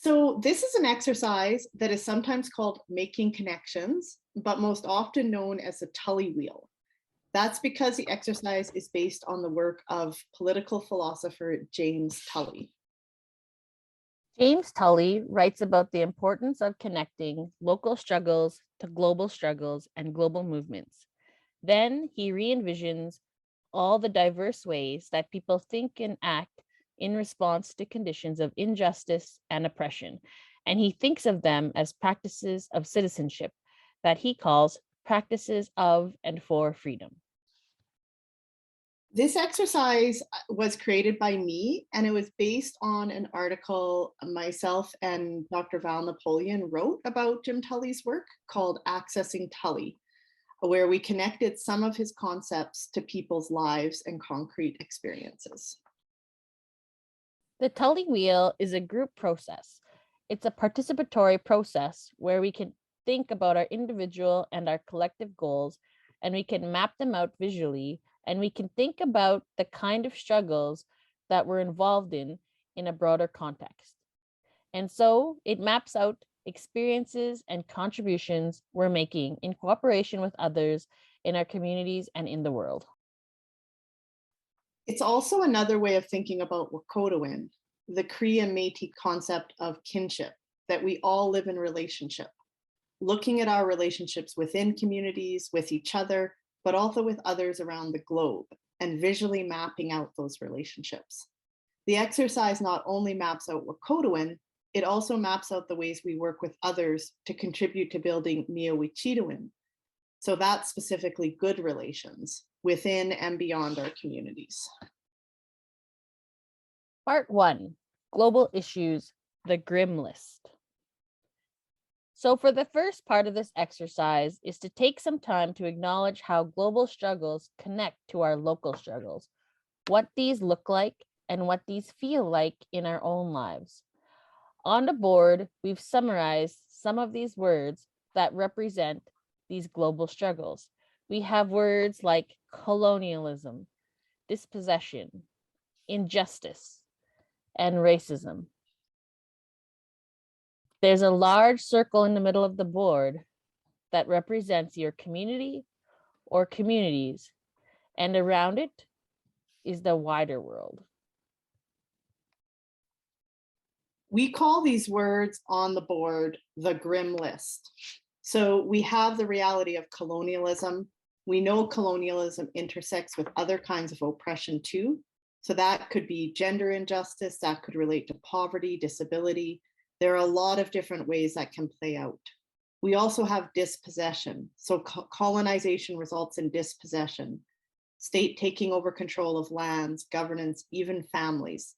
So this is an exercise that is sometimes called making connections, but most often known as the Tully Wheel. That's because the exercise is based on the work of political philosopher James Tully. James Tully writes about the importance of connecting local struggles to global struggles and global movements. Then he re-envisions all the diverse ways that people think and act in response to conditions of injustice and oppression. And he thinks of them as practices of citizenship that he calls practices of and for freedom. This exercise was created by me, and it was based on an article myself and Dr. Val Napoleon wrote about Jim Tully's work called Accessing Tully, where we connected some of his concepts to people's lives and concrete experiences. The Tully Wheel is a group process. It's a participatory process where we can think about our individual and our collective goals, and we can map them out visually, and we can think about the kind of struggles that we're involved in a broader context. And so it maps out experiences and contributions we're making in cooperation with others in our communities and in the world. It's also another way of thinking about Wahkohtowin, the Cree and Métis concept of kinship, that we all live in relationship, looking at our relationships within communities, with each other, but also with others around the globe, and visually mapping out those relationships. The exercise not only maps out Wahkohtowin, it also maps out the ways we work with others to contribute to building Wahkohtowin. So that's specifically good relations within and beyond our communities. Part 1, Global Issues, the Grim List. So for the first part of this exercise is to take some time to acknowledge how global struggles connect to our local struggles, what these look like, and what these feel like in our own lives. On the board, we've summarized some of these words that represent these global struggles. We have words like colonialism, dispossession, injustice, and racism. There's a large circle in the middle of the board that represents your community or communities, and around it is the wider world. We call these words on the board the grim list. So we have the reality of colonialism. We know colonialism intersects with other kinds of oppression too. So that could be gender injustice, that could relate to poverty, disability. There are a lot of different ways that can play out. We also have dispossession. So colonization results in dispossession, state taking over control of lands, governance, even families.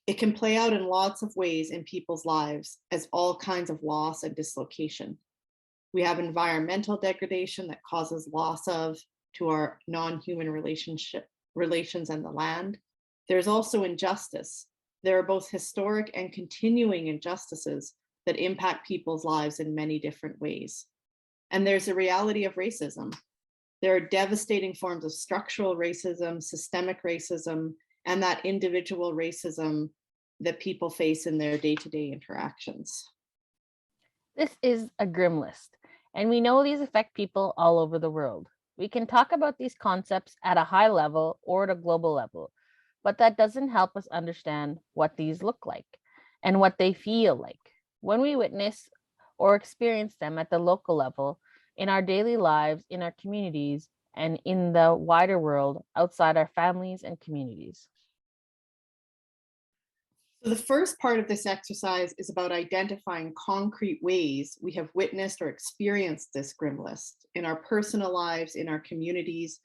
It can play out in lots of ways in people's lives as all kinds of loss and dislocation. We have environmental degradation that causes loss to our non-human relations and the land. There's also injustice. There are both historic and continuing injustices that impact people's lives in many different ways. And there's a reality of racism. There are devastating forms of structural racism, systemic racism, and that individual racism that people face in their day-to-day interactions. This is a grim list, and we know these affect people all over the world. We can talk about these concepts at a high level or at a global level, but that doesn't help us understand what these look like and what they feel like when we witness or experience them at the local level in our daily lives, in our communities, and in the wider world outside our families and communities. So the first part of this exercise is about identifying concrete ways we have witnessed or experienced this grim list in our personal lives, in our communities,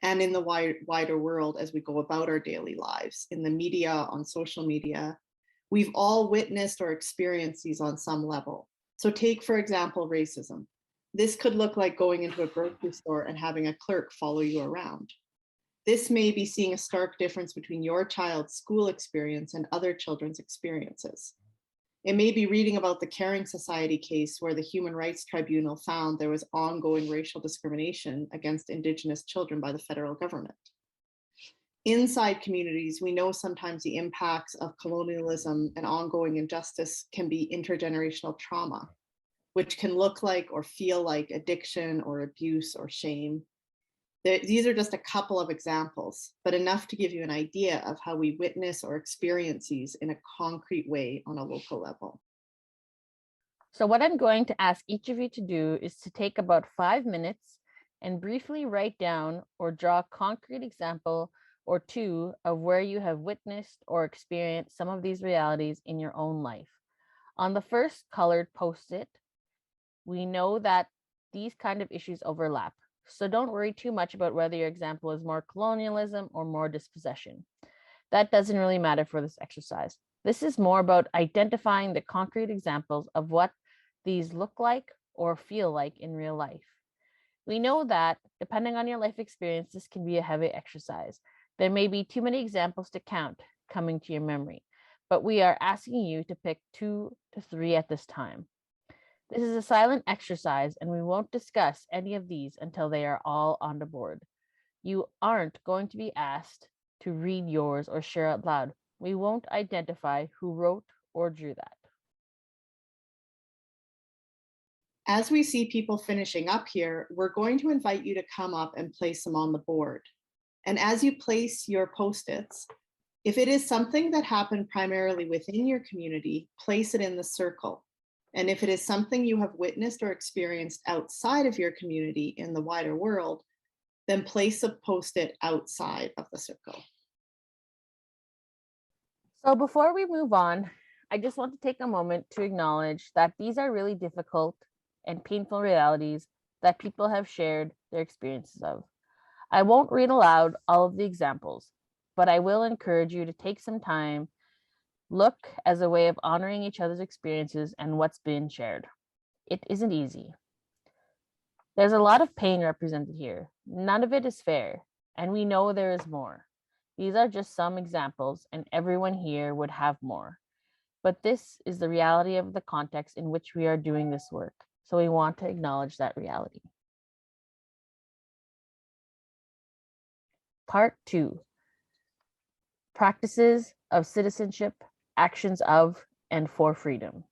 and in the wider world as we go about our daily lives, in the media, on social media. We've all witnessed or experienced these on some level. So take, for example, racism. This could look like going into a grocery store and having a clerk follow you around. This may be seeing a stark difference between your child's school experience and other children's experiences. It may be reading about the Caring Society case where the Human Rights Tribunal found there was ongoing racial discrimination against Indigenous children by the federal government. Inside communities, we know sometimes the impacts of colonialism and ongoing injustice can be intergenerational trauma, which can look like or feel like addiction or abuse or shame. These are just a couple of examples, but enough to give you an idea of how we witness or experience these in a concrete way on a local level. So what I'm going to ask each of you to do is to take about 5 minutes and briefly write down or draw a concrete example or two of where you have witnessed or experienced some of these realities in your own life. On the first colored post-it, we know that these kind of issues overlap. So don't worry too much about whether your example is more colonialism or more dispossession. That doesn't really matter for this exercise. This is more about identifying the concrete examples of what these look like or feel like in real life. We know that depending on your life experience, this can be a heavy exercise. There may be too many examples to count coming to your memory, but we are asking you to pick 2 to 3 at this time. This is a silent exercise, and we won't discuss any of these until they are all on the board. You aren't going to be asked to read yours or share out loud. We won't identify who wrote or drew that. As we see people finishing up here, we're going to invite you to come up and place them on the board. And as you place your post-its, if it is something that happened primarily within your community, place it in the circle. And if it is something you have witnessed or experienced outside of your community in the wider world, then place a post-it outside of the circle. So before we move on, I just want to take a moment to acknowledge that these are really difficult and painful realities that people have shared their experiences of. I won't read aloud all of the examples, but I will encourage you to take some time, look as a way of honoring each other's experiences and what's been shared. It isn't easy. There's a lot of pain represented here. None of it is fair, and we know there is more. These are just some examples, and everyone here would have more. But this is the reality of the context in which we are doing this work, so we want to acknowledge that reality. Part 2. Practices of citizenship, actions of and for freedom.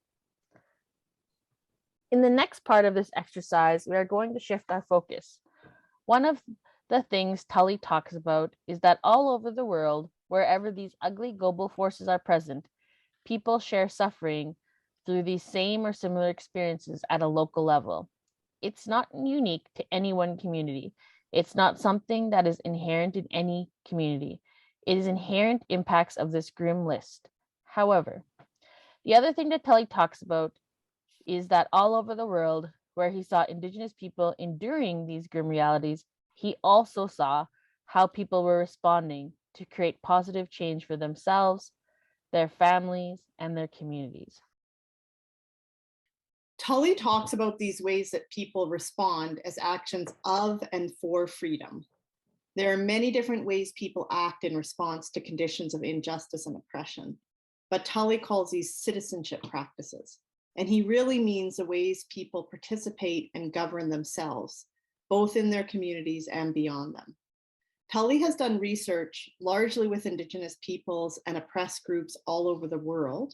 In the next part of this exercise, we are going to shift our focus. One of the things Tully talks about is that all over the world, wherever these ugly global forces are present, people share suffering through these same or similar experiences at a local level. It's not unique to any one community. It's not something that is inherent in any community. It is inherent impacts of this grim list. However, the other thing that Tully talks about is that all over the world where he saw Indigenous people enduring these grim realities, he also saw how people were responding to create positive change for themselves, their families, and their communities. Tully talks about these ways that people respond as actions of and for freedom. There are many different ways people act in response to conditions of injustice and oppression, but Tully calls these citizenship practices. And he really means the ways people participate and govern themselves, both in their communities and beyond them. Tully has done research largely with Indigenous peoples and oppressed groups all over the world.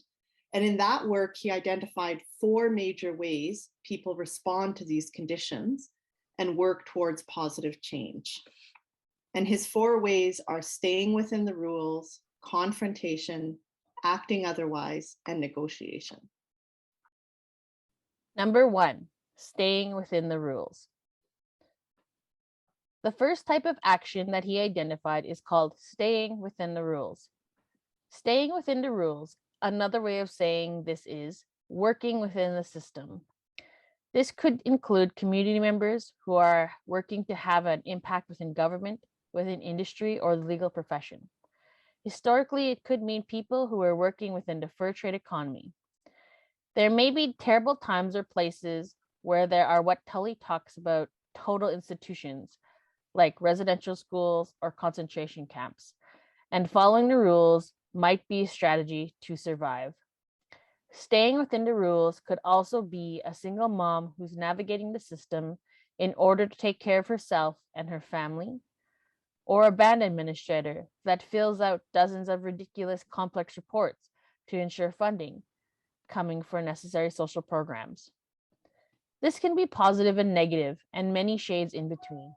And in that work, he identified 4 major ways people respond to these conditions and work towards positive change. And his 4 ways are staying within the rules, confrontation, acting otherwise, and negotiation. Number 1, staying within the rules. The first type of action that he identified is called staying within the rules. Staying within the rules, another way of saying this is working within the system. This could include community members who are working to have an impact within government, within industry, or the legal profession. Historically, it could mean people who are working within the fur trade economy. There may be terrible times or places where there are what Tully talks about total institutions, like residential schools or concentration camps, and following the rules might be a strategy to survive. Staying within the rules could also be a single mom who's navigating the system in order to take care of herself and her family, or a band administrator that fills out dozens of ridiculous complex reports to ensure funding coming for necessary social programs. This can be positive and negative, and many shades in between.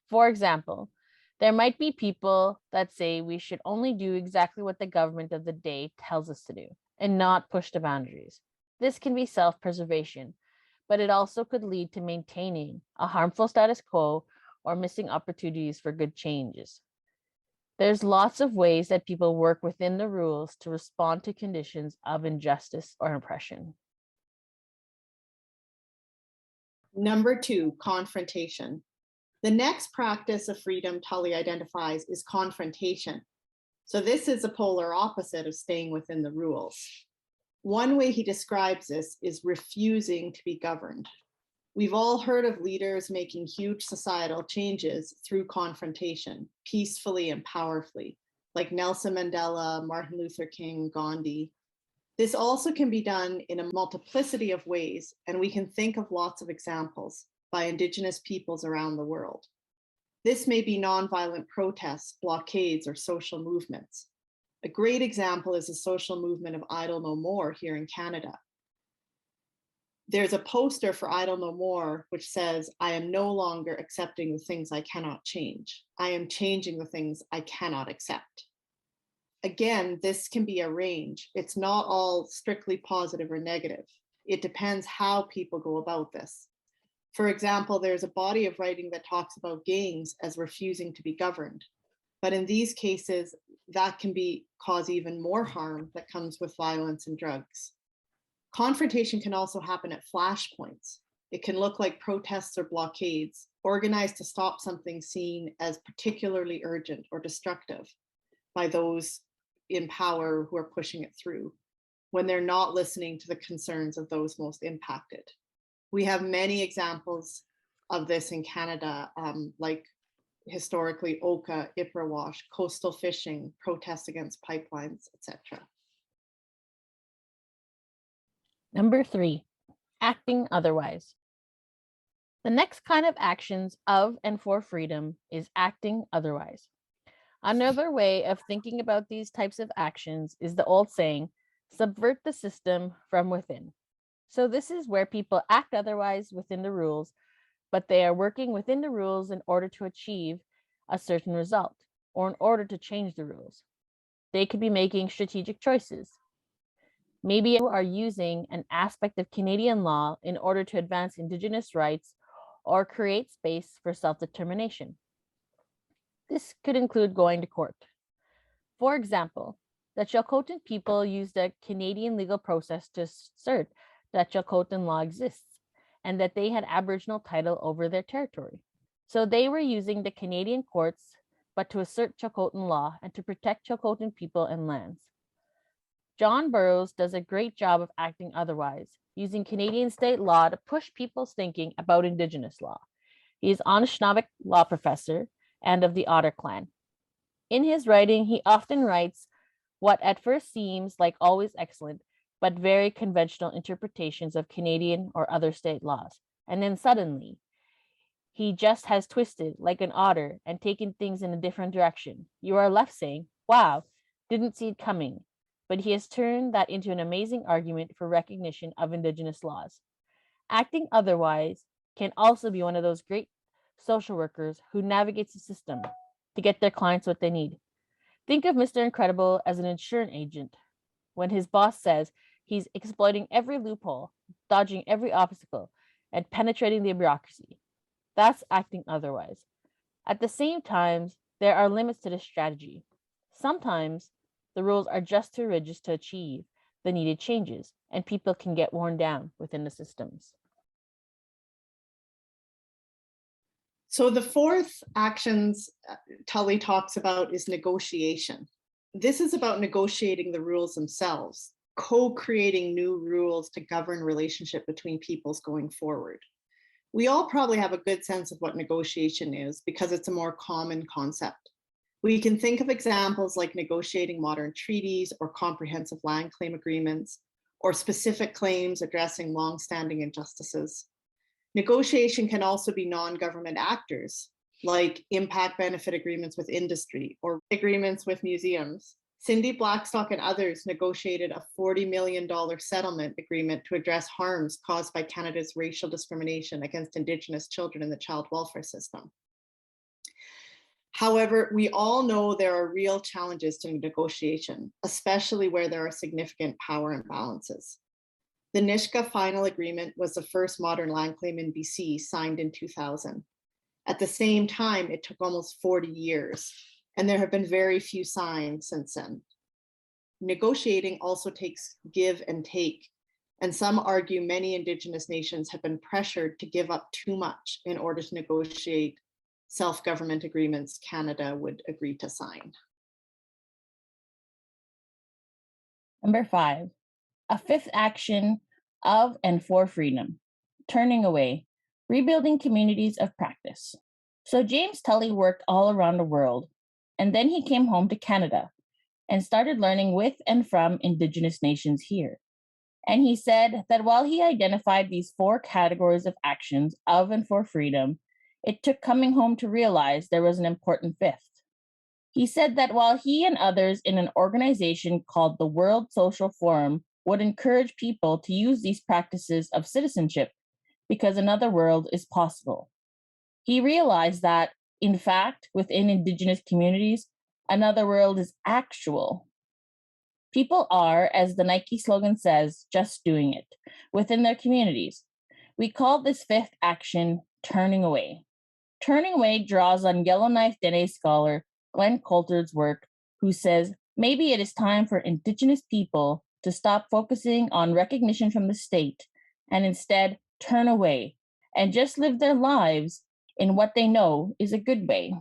For example, there might be people that say we should only do exactly what the government of the day tells us to do and not push the boundaries. This can be self-preservation, but it also could lead to maintaining a harmful status quo or missing opportunities for good changes. There's lots of ways that people work within the rules to respond to conditions of injustice or oppression. Number 2, confrontation. The next practice of freedom Tully identifies is confrontation. So this is a polar opposite of staying within the rules. One way he describes this is refusing to be governed. We've all heard of leaders making huge societal changes through confrontation, peacefully and powerfully, like Nelson Mandela, Martin Luther King, Gandhi. This also can be done in a multiplicity of ways, and we can think of lots of examples by Indigenous peoples around the world. This may be nonviolent protests, blockades, or social movements. A great example is the social movement of Idle No More here in Canada. There's a poster for Idle No More which says, "I am no longer accepting the things I cannot change. I am changing the things I cannot accept." Again, this can be a range. It's not all strictly positive or negative. It depends how people go about this. For example, there's a body of writing that talks about gangs as refusing to be governed. But in these cases, that can cause even more harm that comes with violence and drugs. Confrontation can also happen at flashpoints. It can look like protests or blockades, organized to stop something seen as particularly urgent or destructive by those in power who are pushing it through, when they're not listening to the concerns of those most impacted. We have many examples of this in Canada, like historically Oka, Ipperwash, coastal fishing, protests against pipelines, etc. Number 3, acting otherwise. The next kind of actions of and for freedom is acting otherwise. Another way of thinking about these types of actions is the old saying, subvert the system from within. So this is where people act otherwise within the rules, but they are working within the rules in order to achieve a certain result or in order to change the rules. They could be making strategic choices. Maybe you are using an aspect of Canadian law in order to advance Indigenous rights or create space for self-determination. This could include going to court. For example, the Chilcotin people used a Canadian legal process to assert that Chilcotin law exists and that they had Aboriginal title over their territory. So they were using the Canadian courts, but to assert Chilcotin law and to protect Chilcotin people and lands. John Burroughs does a great job of acting otherwise, using Canadian state law to push people's thinking about Indigenous law. He is Anishinaabe law professor and of the Otter Clan. In his writing, he often writes what at first seems like always excellent, but very conventional interpretations of Canadian or other state laws. And then suddenly, he just has twisted like an otter and taken things in a different direction. You are left saying, wow, didn't see it coming. But he has turned that into an amazing argument for recognition of Indigenous laws. Acting otherwise can also be one of those great social workers who navigates the system to get their clients what they need. Think of Mr. Incredible as an insurance agent. When his boss says he's exploiting every loophole, dodging every obstacle, and penetrating the bureaucracy, that's acting otherwise. At the same time, there are limits to this strategy. Sometimes the rules are just too rigid to achieve the needed changes, and people can get worn down within the systems. So the fourth actions Tully talks about is negotiation. This is about negotiating the rules themselves, co-creating new rules to govern relationship between peoples going forward. We all probably have a good sense of what negotiation is because it's a more common concept. We can think of examples like negotiating modern treaties or comprehensive land claim agreements, or specific claims addressing long-standing injustices. Negotiation can also be non-government actors. like impact benefit agreements with industry or agreements with museums. Cindy Blackstock and others negotiated a $40 million settlement agreement to address harms caused by Canada's racial discrimination against Indigenous children in the child welfare system. However, we all know there are real challenges to negotiation, especially where there are significant power imbalances. The Nisga'a Final Agreement was the first modern land claim in BC, signed in 2000. At the same time, it took almost 40 years, and there have been very few signed since then. Negotiating also takes give and take, and some argue many Indigenous nations have been pressured to give up too much in order to negotiate self-government agreements Canada would agree to sign. Number 5, a fifth action of and for freedom, turning away, rebuilding communities of practice. So James Tully worked all around the world, and then he came home to Canada and started learning with and from Indigenous nations here. And he said that while he identified these 4 categories of actions of and for freedom, it took coming home to realize there was an important 5th. He said that while he and others in an organization called the World Social Forum would encourage people to use these practices of citizenship because another world is possible, he realized that, in fact, within Indigenous communities, another world is actual. People are, as the Nike slogan says, just doing it within their communities. We call this 5th action turning away. Turning away draws on Yellowknife Dene scholar Glenn Coulter's work, who says maybe it is time for Indigenous people to stop focusing on recognition from the state and instead turn away and just live their lives in what they know is a good way.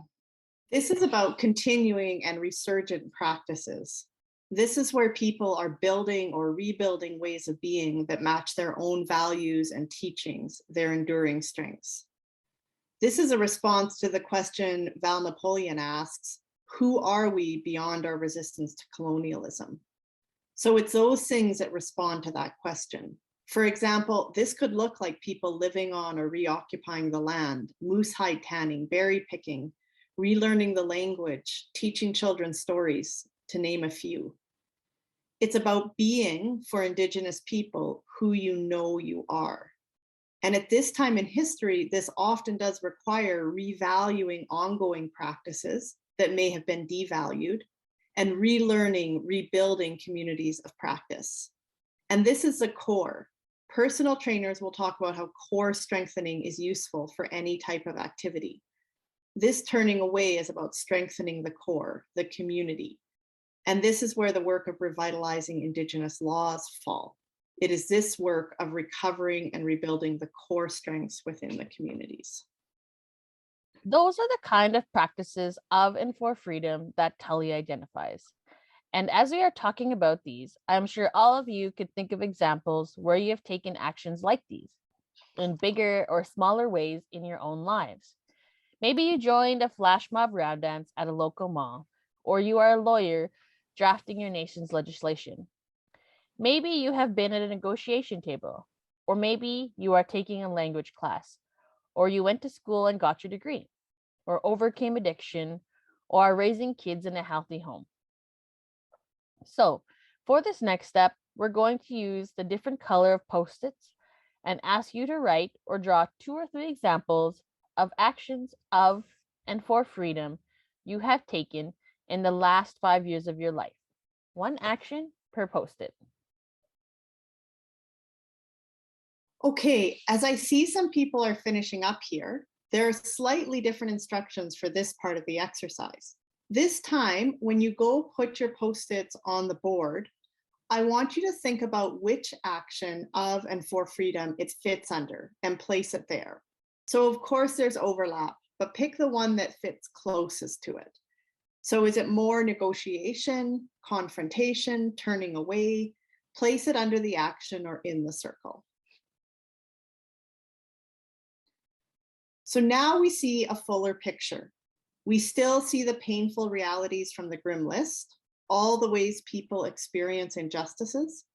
This is about continuing and resurgent practices. This is where people are building or rebuilding ways of being that match their own values and teachings, their enduring strengths. This is a response to the question Val Napoleon asks, who are we beyond our resistance to colonialism? So it's those things that respond to that question. For example, this could look like people living on or reoccupying the land, moose hide tanning, berry picking, relearning the language, teaching children stories, to name a few. It's about being, for Indigenous people, who you know you are. And at this time in history, this often does require revaluing ongoing practices that may have been devalued and relearning, rebuilding communities of practice. And this is the core. Personal trainers will talk about how core strengthening is useful for any type of activity. This turning away is about strengthening the core, the community. And this is where the work of revitalizing Indigenous laws fall. It is this work of recovering and rebuilding the core strengths within the communities. Those are the kind of practices of and for freedom that Tully identifies. And as we are talking about these, I'm sure all of you could think of examples where you have taken actions like these in bigger or smaller ways in your own lives. Maybe you joined a flash mob round dance at a local mall, or you are a lawyer drafting your nation's legislation. Maybe you have been at a negotiation table, or maybe you are taking a language class, or you went to school and got your degree, or overcame addiction, or are raising kids in a healthy home. So, for this next step, we're going to use the different color of Post-its and ask you to write or draw 2 or 3 examples of actions of and for freedom you have taken in the last 5 years of your life. 1 action per Post-it. Okay, as I see some people are finishing up here, there are slightly different instructions for this part of the exercise. This time, when you go put your Post-its on the board, I want you to think about which action of and for freedom it fits under and place it there. So of course there's overlap, but pick the one that fits closest to it. So is it more negotiation, confrontation, turning away? Place it under the action or in the circle. So now we see a fuller picture. We still see the painful realities from the grim list, all the ways people experience injustices.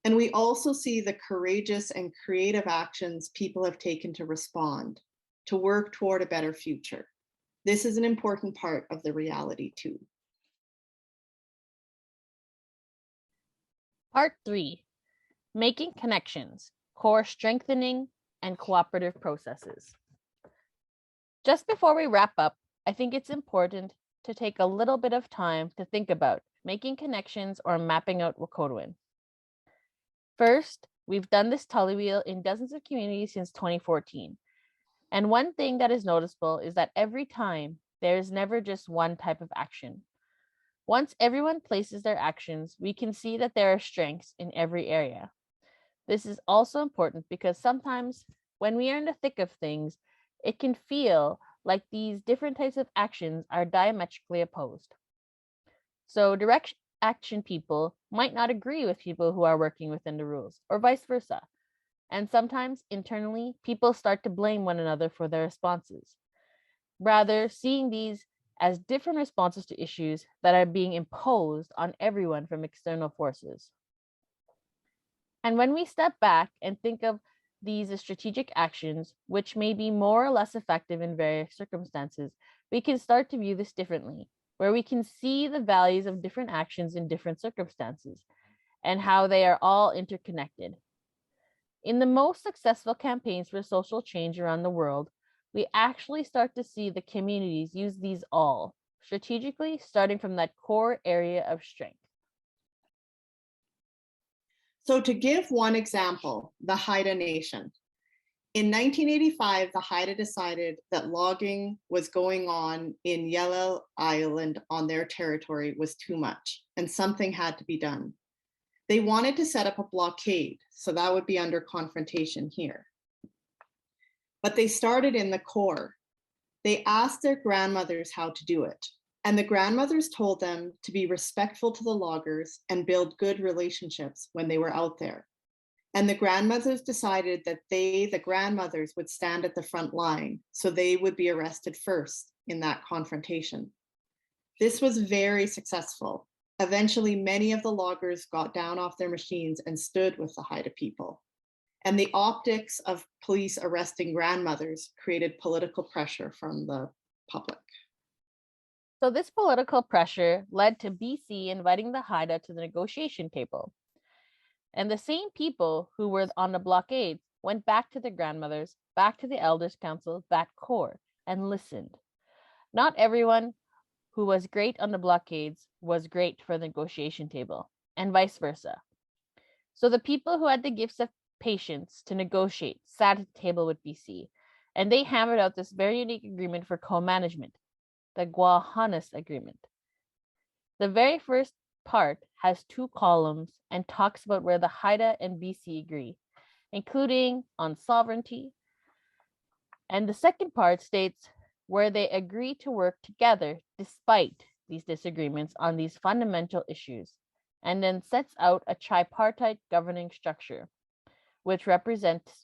And we also see the courageous and creative actions people have taken to respond, to work toward a better future. This is an important part of the reality too. Part 3, making connections, core strengthening, and cooperative processes. Just before we wrap up, I think it's important to take a little bit of time to think about making connections or mapping out Wahkohtowin. First, we've done this Tully Wheel in dozens of communities since 2014. And one thing that is noticeable is that every time, there is never just one type of action. Once everyone places their actions, we can see that there are strengths in every area. This is also important because sometimes when we are in the thick of things, it can feel like these different types of actions are diametrically opposed. So direct action people might not agree with people who are working within the rules, or vice versa. And sometimes internally, people start to blame one another for their responses, rather seeing these as different responses to issues that are being imposed on everyone from external forces. And when we step back and think of these as strategic actions, which may be more or less effective in various circumstances, we can start to view this differently, where we can see the values of different actions in different circumstances and how they are all interconnected. In the most successful campaigns for social change around the world, we actually start to see the communities use these all strategically, starting from that core area of strength. So to give one example, the Haida Nation. In 1985, the Haida decided that logging was going on in Yellow Island on their territory was too much and something had to be done. They wanted to set up a blockade, so that would be under confrontation here. But they started in the core. They asked their grandmothers how to do it. And the grandmothers told them to be respectful to the loggers and build good relationships when they were out there. And the grandmothers decided that they, the grandmothers, would stand at the front line, so they would be arrested first in that confrontation. This was very successful. Eventually, many of the loggers got down off their machines and stood with the Haida people. And the optics of police arresting grandmothers created political pressure from the public. So this political pressure led to BC inviting the Haida to the negotiation table. And the same people who were on the blockades went back to their grandmothers, back to the Elders' Council, that core, and listened. Not everyone who was great on the blockades was great for the negotiation table, and vice versa. So the people who had the gifts of patience to negotiate sat at the table with BC, and they hammered out this very unique agreement for co-management, the Wahkohtowin Agreement. The very first part has 2 columns and talks about where the Haida and BC agree, including on sovereignty. And the second part states where they agree to work together despite these disagreements on these fundamental issues, and then sets out a tripartite governing structure, which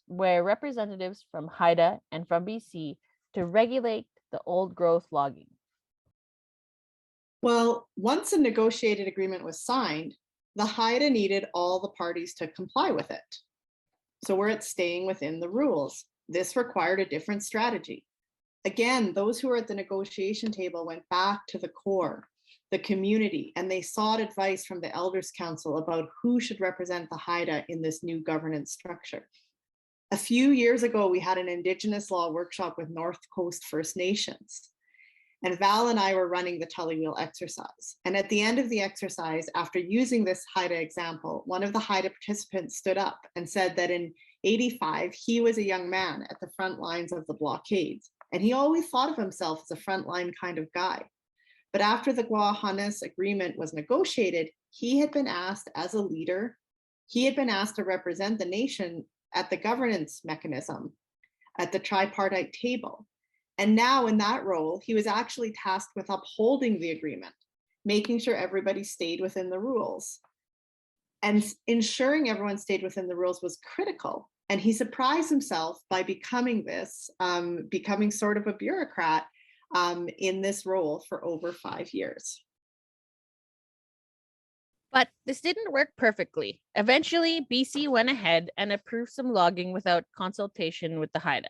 where representatives from Haida and from BC to regulate the old growth logging. Well, once a negotiated agreement was signed, the Haida needed all the parties to comply with it. So we're at staying within the rules. This required a different strategy. Again, those who were at the negotiation table went back to the core, the community, and they sought advice from the Elders' Council about who should represent the Haida in this new governance structure. A few years ago, we had an Indigenous law workshop with North Coast First Nations. And Val and I were running the Tully Wheel exercise. And at the end of the exercise, after using this Haida example, one of the Haida participants stood up and said that in '85, he was a young man at the front lines of the blockades. And he always thought of himself as a frontline kind of guy. But after the Wahkohtowin agreement was negotiated, he had been asked as a leader, he had been asked to represent the nation at the governance mechanism, at the tripartite table. And now in that role, he was actually tasked with upholding the agreement, making sure everybody stayed within the rules. And ensuring everyone stayed within the rules was critical. And he surprised himself by becoming becoming sort of a bureaucrat in this role for over 5 years. But this didn't work perfectly. Eventually, BC went ahead and approved some logging without consultation with the Haida.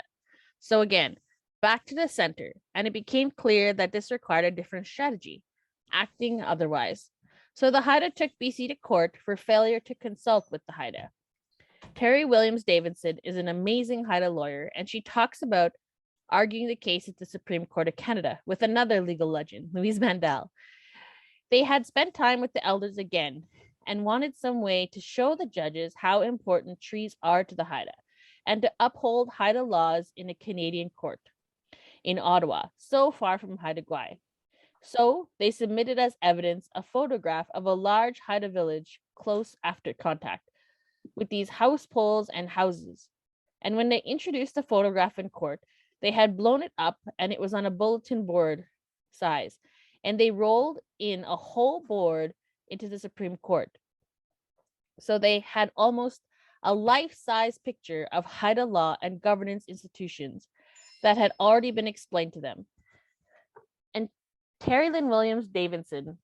So again, back to the center, and it became clear that this required a different strategy, acting otherwise. So the Haida took BC to court for failure to consult with the Haida. Terry Williams Davidson is an amazing Haida lawyer, and she talks about arguing the case at the Supreme Court of Canada with another legal legend, Louise Mandel. They had spent time with the elders again and wanted some way to show the judges how important trees are to the Haida and to uphold Haida laws in a Canadian court in Ottawa, so far from Haida Gwaii. So they submitted as evidence a photograph of a large Haida village close after contact with these house poles and houses. And when they introduced the photograph in court, they had blown it up and it was on a bulletin board size. And they rolled in a whole board into the Supreme Court. So they had almost a life-size picture of Haida law and governance institutions that had already been explained to them. And Terry Lynn Williams Davidson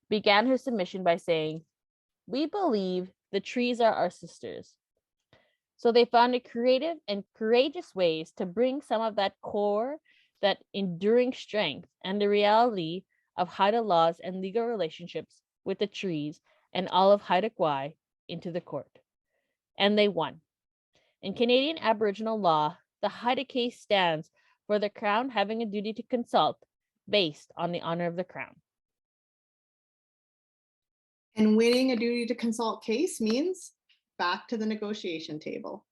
began her submission by saying, "We believe the trees are our sisters." So they found a creative and courageous ways to bring some of that core, that enduring strength, and the reality of Haida laws and legal relationships with the trees and all of Haida Gwaii into the court. And they won. In Canadian Aboriginal law, the Haida case stands for the Crown having a duty to consult based on the honor of the Crown. And winning a duty to consult case means back to the negotiation table.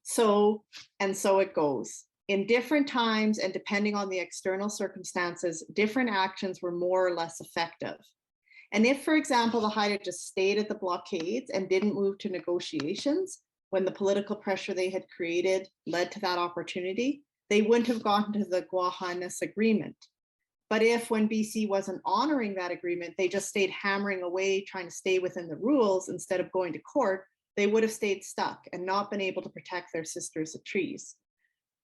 So it goes. In different times and depending on the external circumstances, different actions were more or less effective. And if, for example, the Haida just stayed at the blockades and didn't move to negotiations when the political pressure they had created led to that opportunity, they wouldn't have gotten to the Gwaii agreement. But if, when BC wasn't honoring that agreement, they just stayed hammering away, trying to stay within the rules instead of going to court, they would have stayed stuck and not been able to protect their sisters, the trees.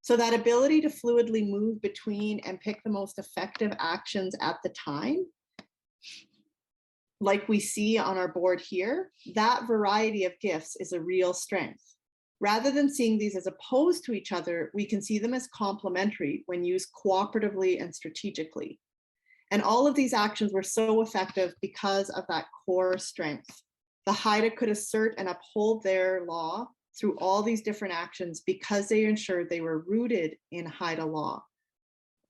So that ability to fluidly move between and pick the most effective actions at the time, like we see on our board here, that variety of gifts is a real strength. Rather than seeing these as opposed to each other, we can see them as complementary when used cooperatively and strategically. And all of these actions were so effective because of that core strength. The Haida could assert and uphold their law through all these different actions because they ensured they were rooted in Haida law.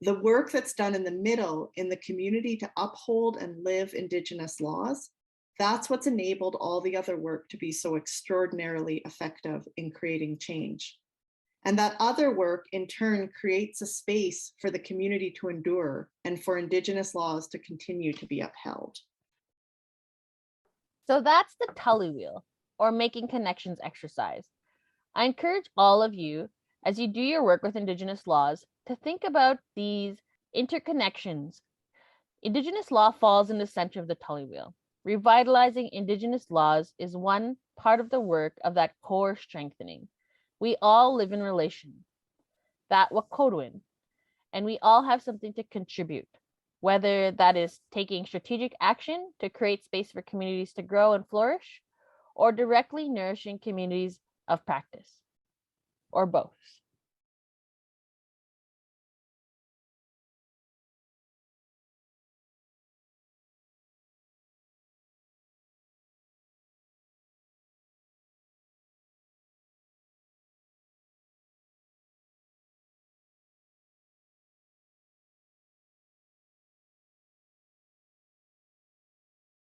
The work that's done in the middle in the community to uphold and live Indigenous laws, that's what's enabled all the other work to be so extraordinarily effective in creating change. And that other work in turn creates a space for the community to endure and for Indigenous laws to continue to be upheld. So that's the Tully Wheel, or making connections exercise. I encourage all of you, as you do your work with Indigenous laws, to think about these interconnections. Indigenous law falls in the center of the Tully Wheel. Revitalizing Indigenous laws is one part of the work of that core strengthening. We all live in relation, that Wahkohtowin, and we all have something to contribute, whether that is taking strategic action to create space for communities to grow and flourish, or directly nourishing communities of practice, or both.